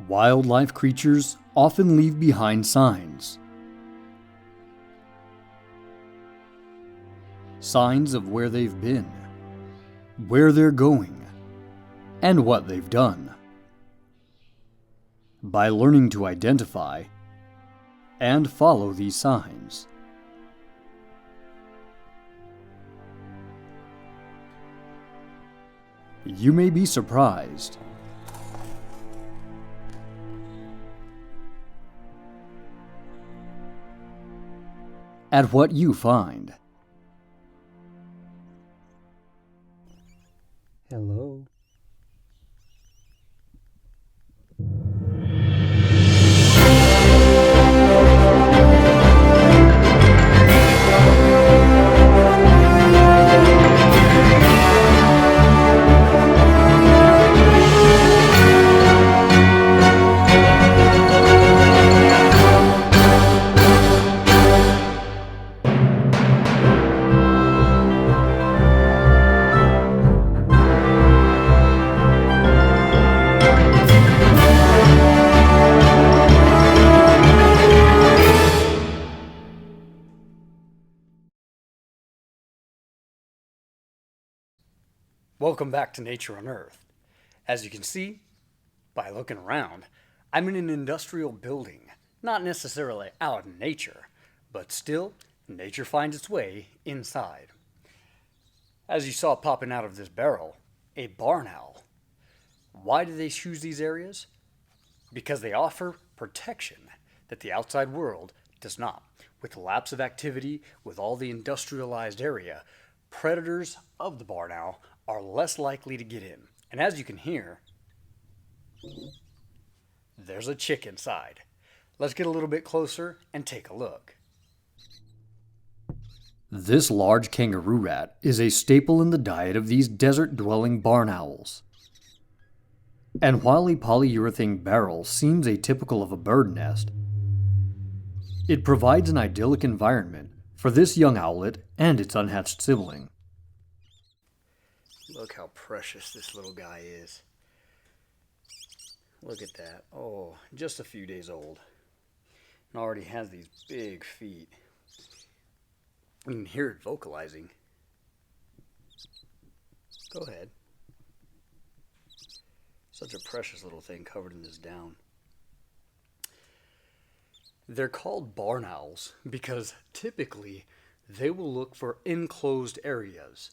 Wildlife creatures often leave behind signs. Signs of where they've been, where they're going, and what they've done. By learning to identify and follow these signs, you may be surprised at what you find. Hello. Welcome back to Nature Unearthed. As you can see, by looking around, I'm in an industrial building, not necessarily out in nature, but still, nature finds its way inside. As you saw popping out of this barrel, a barn owl. Why do they choose these areas? Because they offer protection that the outside world does not. With the lapse of activity, with all the industrialized area, predators of the barn owl are less likely to get in. And as you can hear, there's a chick inside. Let's get a little bit closer and take a look. This large kangaroo rat is a staple in the diet of these desert-dwelling barn owls. And while a polyurethane barrel seems atypical of a bird nest, it provides an idyllic environment for this young owlet and its unhatched sibling. Look how precious this little guy is. Look at that. Oh, just a few days old. And already has these big feet. You can hear it vocalizing. Go ahead. Such a precious little thing covered in this down. They're called barn owls because typically they will look for enclosed areas.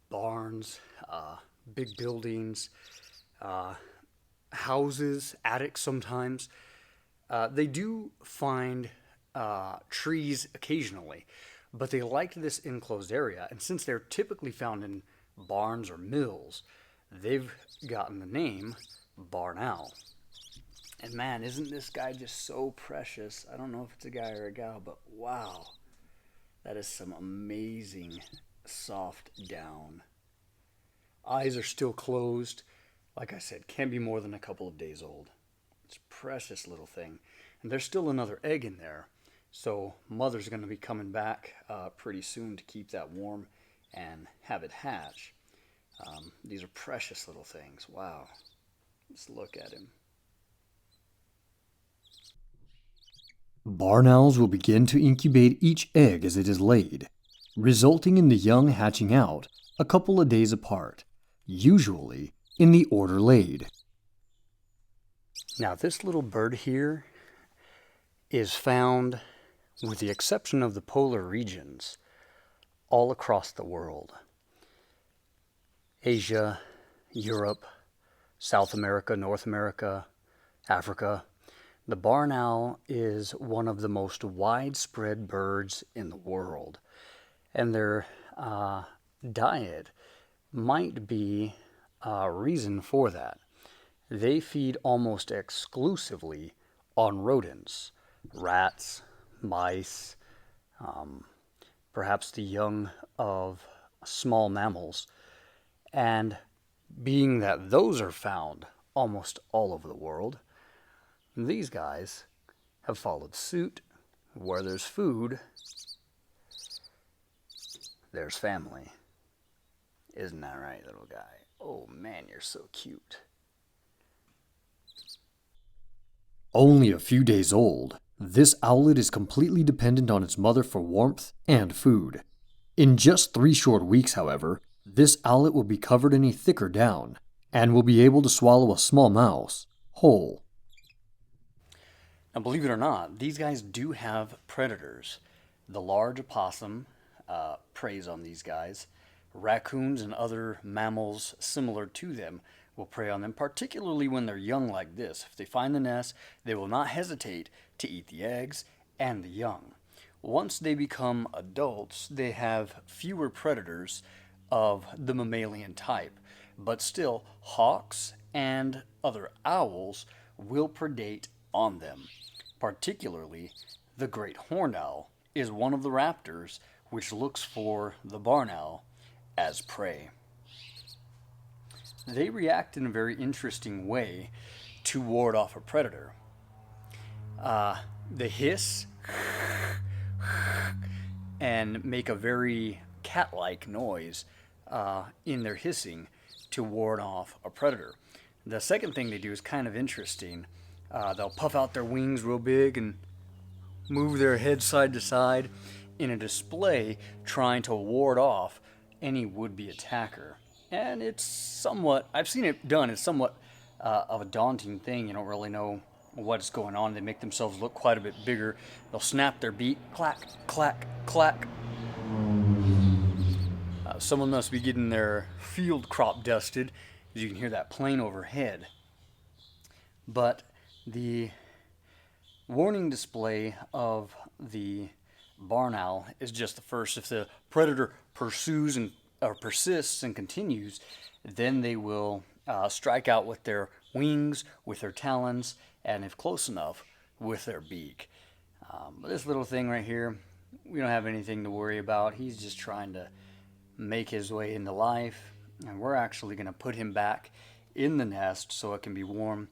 Barns, big buildings, houses, attics sometimes. They do find trees occasionally, but they like this enclosed area. And since they're typically found in barns or mills, they've gotten the name barn owl. And man, isn't this guy just so precious? I don't know if it's a guy or a gal, but wow. That is some amazing soft down. Eyes are still closed. Like I said, can't be more than a couple of days old. It's a precious little thing. And there's still another egg in there. So mother's going to be coming back pretty soon to keep that warm and have it hatch. These are precious little things. Wow. Let's look at him. Barn owls will begin to incubate each egg as it is laid, resulting in the young hatching out a couple of days apart, usually in the order laid. Now this little bird here is found, with the exception of the polar regions, all across the world. Asia, Europe, South America, North America, Africa. The barn owl is one of the most widespread birds in the world, and their diet might be a reason for that. They feed almost exclusively on rodents, rats, mice, perhaps the young of small mammals, and being that those are found almost all over the world, these guys have followed suit. Where there's food, there's family. Isn't that right, little guy? Oh man, you're so cute. Only a few days old, this owlet is completely dependent on its mother for warmth and food. In just 3 short weeks, however, this owlet will be covered in a thicker down and will be able to swallow a small mouse whole. Now, believe it or not, these guys do have predators. The large opossum preys on these guys. Raccoons and other mammals similar to them will prey on them, particularly when they're young like this. If they find the nest, they will not hesitate to eat the eggs and the young. Once they become adults, they have fewer predators of the mammalian type, but still, hawks and other owls will predate on them. Particularly, the great horned owl is one of the raptors which looks for the barn owl as prey. They react in a very interesting way to ward off a predator. They hiss and make a very cat-like noise in their hissing to ward off a predator. The second thing they do is kind of interesting. They'll puff out their wings real big and move their head side to side in a display trying to ward off any would-be attacker. And it's somewhat, I've seen it done, it's somewhat of a daunting thing. You don't really know what's going on. They make themselves look quite a bit bigger. They'll snap their beak, clack, clack, clack. Someone must be getting their field crop dusted, as you can hear that plane overhead. But the warning display of the barn owl is just the first. If the predator pursues or persists and continues, then they will strike out with their wings, with their talons, and if close enough, with their beak. But this little thing right here, we don't have anything to worry about. He's just trying to make his way into life, and we're actually going to put him back in the nest so it can be warm.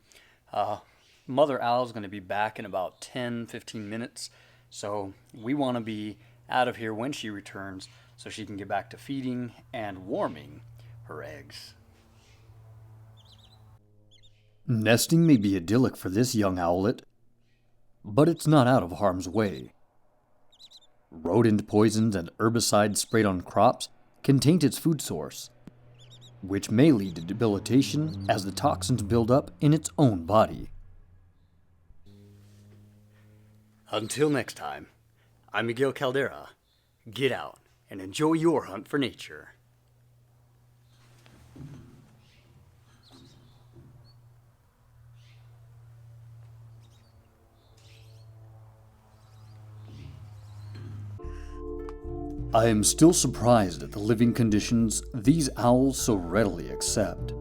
Mother owl is going to be back in about 10-15 minutes, so we want to be out of here when she returns so she can get back to feeding and warming her eggs. Nesting may be idyllic for this young owlet, but it's not out of harm's way. Rodent poisons and herbicides sprayed on crops can taint its food source, which may lead to debilitation as the toxins build up in its own body. Until next time, I'm Miguel Caldera. Get out and enjoy your hunt for nature. I am still surprised at the living conditions these owls so readily accept.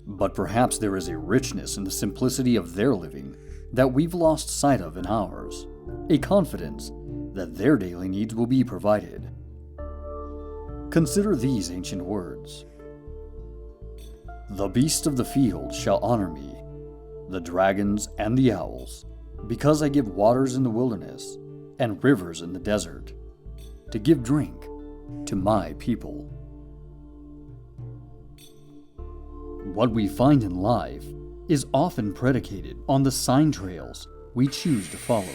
But perhaps there is a richness in the simplicity of their living that we've lost sight of in ours, a confidence that their daily needs will be provided. Consider these ancient words. The beasts of the field shall honor me, the dragons and the owls, because I give waters in the wilderness and rivers in the desert, to give drink to my people. What we find in life is often predicated on the sign trails we choose to follow.